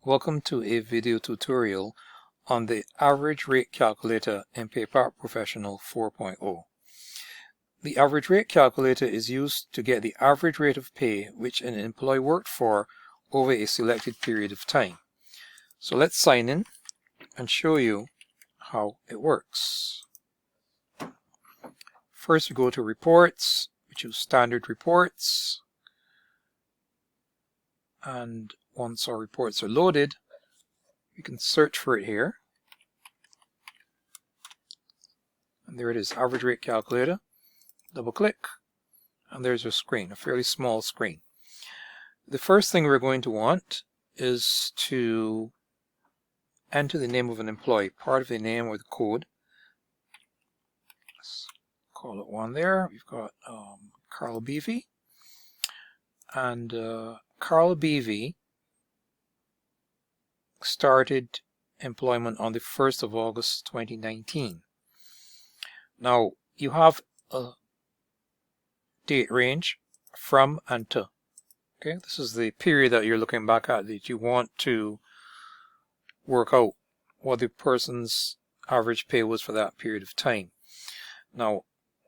Welcome to a video tutorial on the average rate calculator in PayPak Professional 4.0. The average rate calculator is used to get the average rate of pay which an employee worked for over a selected period of time. So let's sign in and show you how it works. First we go to Reports, we choose Standard Reports, and once our reports are loaded, you can search for it here. And there it is, average rate calculator. Double click, and there's your screen, a fairly small screen. The first thing we're going to want is to enter the name of an employee, part of the name or the code. Let's call it one there. We've got Carl Beavy. And Carl Beavy started employment on the 1st of August 2019. Now you have a date range from and to. Okay, this is the period that you're looking back at that you want to work out what the person's average pay was for that period of time. Now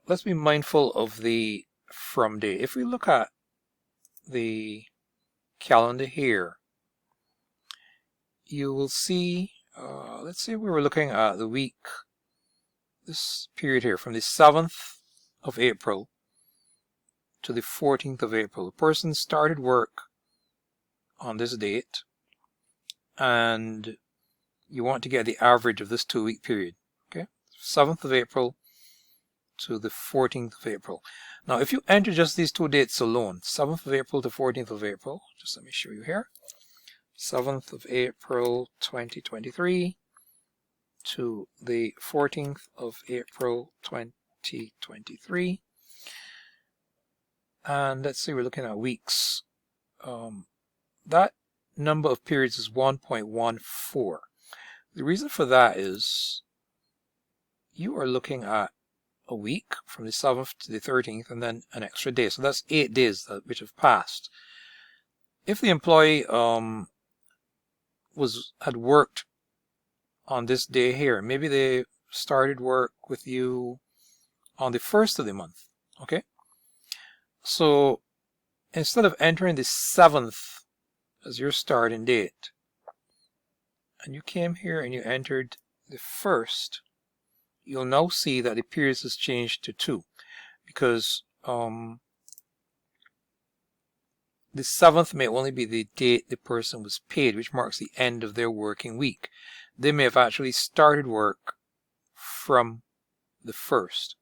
let's be mindful of the from date. If we look at the calendar here, you will see, let's say we were looking at the week, this period here, from the 7th of April to the 14th of April. The person started work on this date, and you want to get the average of this 2-week period. Okay, 7th of April to the 14th of April. Now, if you enter just these two dates alone, 7th of April to 14th of April, just let me show you here. 7th of April 2023 to the 14th of April 2023. And let's say we're looking at weeks. That number of periods is 1.14. The reason for that is you are looking at a week from the 7th to the 13th and then an extra day. So that's 8 days which have passed. If the employee had worked on this day here, maybe they started work with you on the 1st of the month. Okay, so instead of entering the 7th as your starting date, and you came here and you entered the 1st, you'll now see that the periods has changed to 2, because the 7th may only be the date the person was paid, which marks the end of their working week. They may have actually started work from the 1st.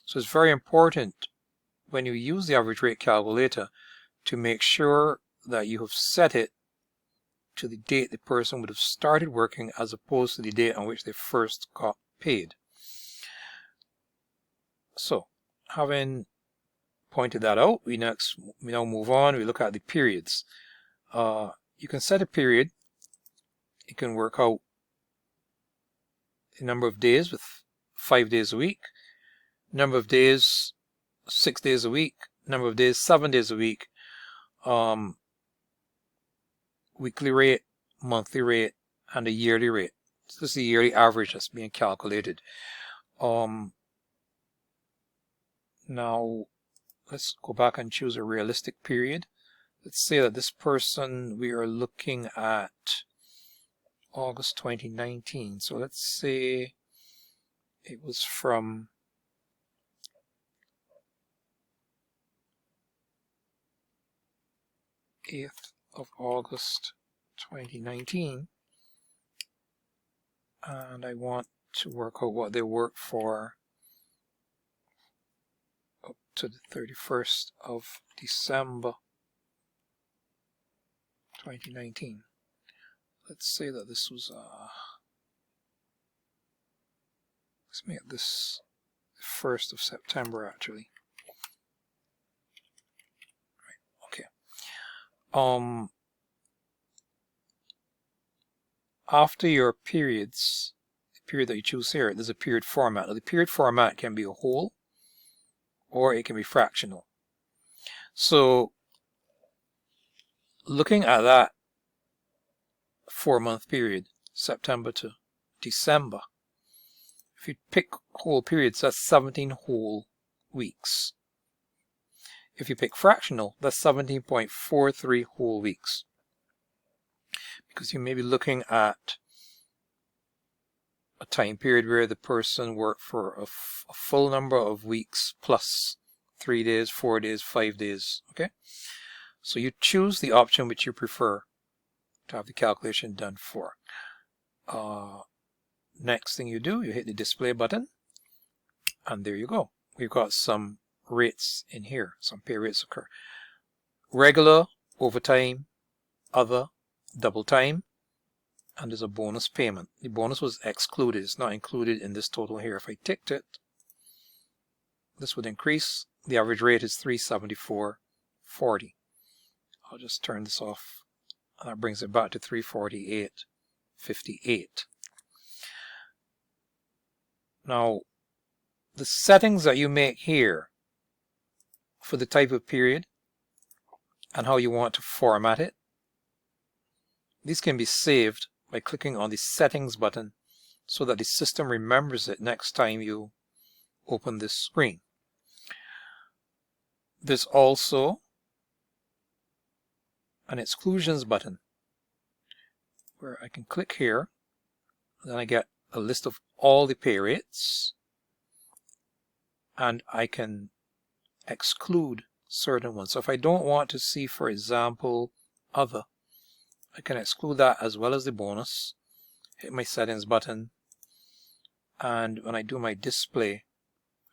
So it's very important when you use the average rate calculator to make sure that you have set it to the date the person would have started working as opposed to the date on which they first got paid. So, having pointed that out, we now move on. We look at the periods. You can set a period. You can work out the number of days with 5 days a week, number of days 6 days a week, number of days 7 days a week, weekly rate, monthly rate, and a yearly rate. So this is the yearly average that's being calculated. Now let's go back and choose a realistic period. Let's say that this person, we are looking at August 2019. So let's say it was from th of August 2019, and I want to work out what they worked for up to the 31st of December 2019. Let's say that this was let's make this the 1st of September actually. Right, okay. After your periods, the period that you choose here, there's a period format. Now, the period format can be a whole or it can be fractional. So looking at that 4-month period, September to December. If you pick whole periods, that's 17 whole weeks. If you pick fractional, that's 17.43 whole weeks. Because you may be looking at a time period where the person worked for a full number of weeks plus 3 days, 4 days, 5 days. Okay, so you choose the option which you prefer to have the calculation done for. Next thing you do, you hit the display button, and there you go. We've got some rates in here, some pay rates occur. Regular, overtime, other, double time, and there's a bonus payment. The bonus was excluded. It's not included in this total here. If I ticked it, this would increase. The average rate is $374.40. I'll just turn this off. And that brings it back to $348.58. Now, the settings that you make here for the type of period and how you want to format it, these can be saved by clicking on the settings button so that the system remembers it next time you open this screen. There's also an exclusions button where I can click here, and then I get a list of all the pay rates, and I can exclude certain ones. So if I don't want to see, for example, other, I can exclude that as well as the bonus. Hit my settings button, and when I do my display,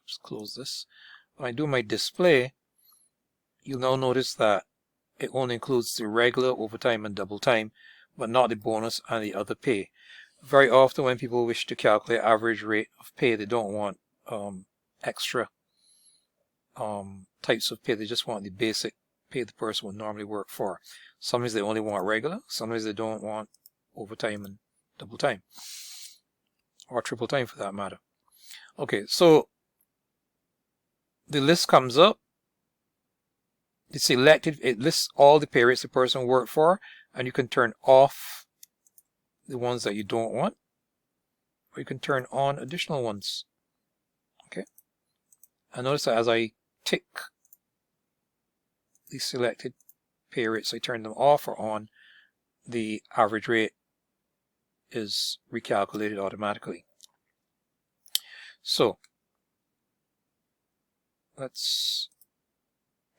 just close this. When I do my display, you'll now notice that it only includes the regular, overtime, and double time, but not the bonus and the other pay. Very often when people wish to calculate average rate of pay, they don't want extra types of pay. They just want the basic pay the person would normally work for. Sometimes they only want regular, sometimes they don't want overtime and double time, or triple time for that matter. Okay, so the list comes up. It's selected. It lists all the pay rates the person worked for, and you can turn off the ones that you don't want, or you can turn on additional ones. Okay, and notice that as I tick the selected pay rates, I turn them off or on, the average rate is recalculated automatically. So let's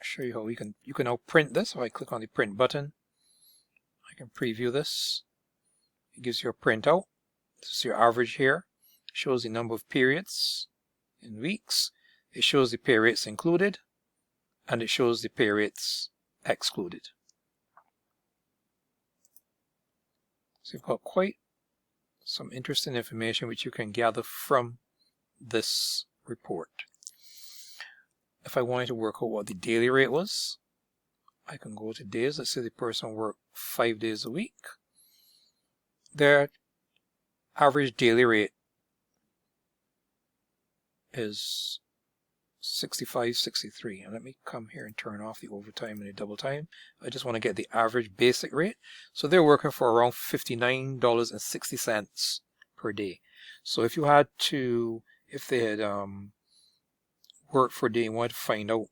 show you how you can now print this. If I click on the print button, I can preview this. It gives you a printout. This is your average here. It shows the number of periods in weeks. It shows the pay rates included, and it shows the pay rates excluded. So you've got quite some interesting information which you can gather from this report. If I wanted to work out what the daily rate was, I can go to days. Let's say the person worked 5 days a week. Their average daily rate is 65.63. And let me come here and turn off the overtime and the double time. I just want to get the average basic rate. So they're working for around $59.60 per day. So if you had to, if they had worked for a day and wanted to find out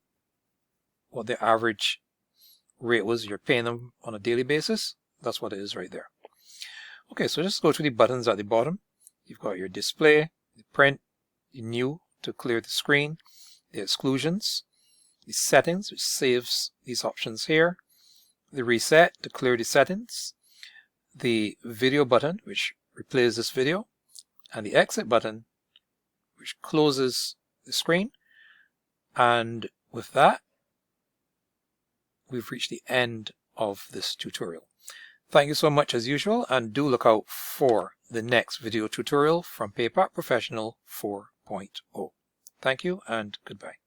what their average rate was you're paying them on a daily basis, that's what it is right there. Okay, so just go to the buttons at the bottom. You've got your display, the print, the new to clear the screen, the exclusions, the settings, which saves these options here, the reset to clear the settings, the video button, which replays this video, and the exit button, which closes the screen. And with that, we've reached the end of this tutorial. Thank you so much as usual, and do look out for the next video tutorial from PayPak Professional 4.0. Thank you and goodbye.